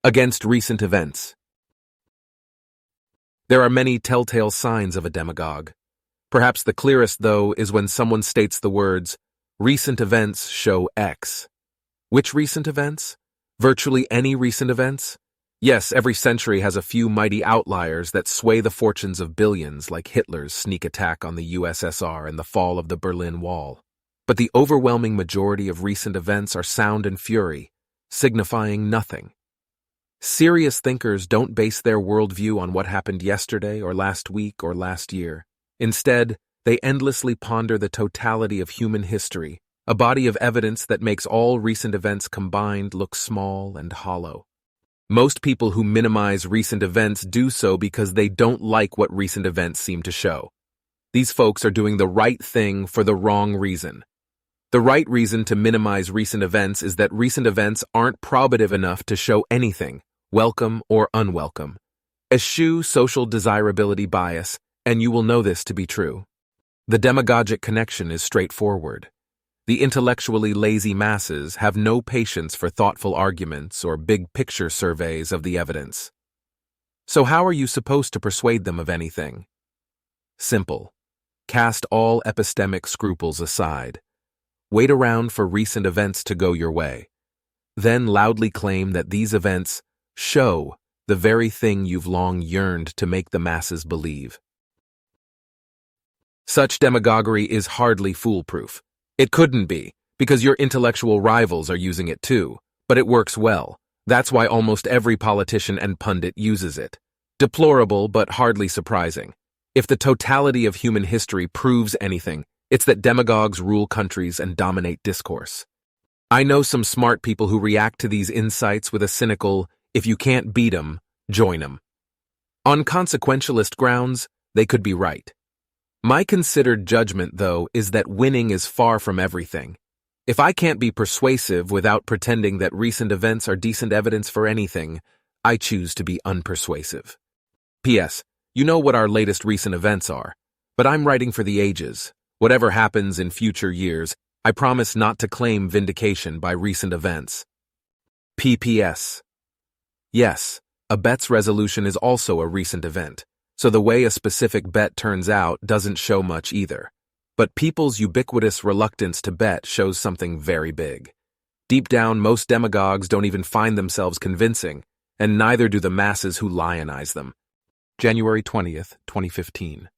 Against recent events. There are many telltale signs of a demagogue. Perhaps the clearest, though, is when someone states the words, "Recent events show X." Which recent events? Virtually any recent events? Yes, every century has a few mighty outliers that sway the fortunes of billions, like Hitler's sneak attack on the USSR and the fall of the Berlin Wall. But the overwhelming majority of recent events are sound and fury, signifying nothing. Serious thinkers don't base their worldview on what happened yesterday or last week or last year. Instead, they endlessly ponder the totality of human history, a body of evidence that makes all recent events combined look small and hollow. Most people who minimize recent events do so because they don't like what recent events seem to show. These folks are doing the right thing for the wrong reason. The right reason to minimize recent events is that recent events aren't probative enough to show anything, welcome or unwelcome. Eschew social desirability bias, and you will know this to be true. The demagogic connection is straightforward. The intellectually lazy masses have no patience for thoughtful arguments or big-picture surveys of the evidence. So how are you supposed to persuade them of anything? Simple. Cast all epistemic scruples aside. Wait around for recent events to go your way. Then loudly claim that these events show the very thing you've long yearned to make the masses believe. Such demagoguery is hardly foolproof. It couldn't be, because your intellectual rivals are using it too, but it works well. That's why almost every politician and pundit uses it. Deplorable, but hardly surprising. If the totality of human history proves anything, it's that demagogues rule countries and dominate discourse. I know some smart people who react to these insights with a cynical, "If you can't beat 'em, join 'em." On consequentialist grounds, they could be right. My considered judgment, though, is that winning is far from everything. If I can't be persuasive without pretending that recent events are decent evidence for anything, I choose to be unpersuasive. P.S. You know what our latest recent events are, but I'm writing for the ages. Whatever happens in future years, I promise not to claim vindication by recent events. P.P.S. Yes, a bet's resolution is also a recent event, so the way a specific bet turns out doesn't show much either. But people's ubiquitous reluctance to bet shows something very big. Deep down, most demagogues don't even find themselves convincing, and neither do the masses who lionize them. January 20th, 2015.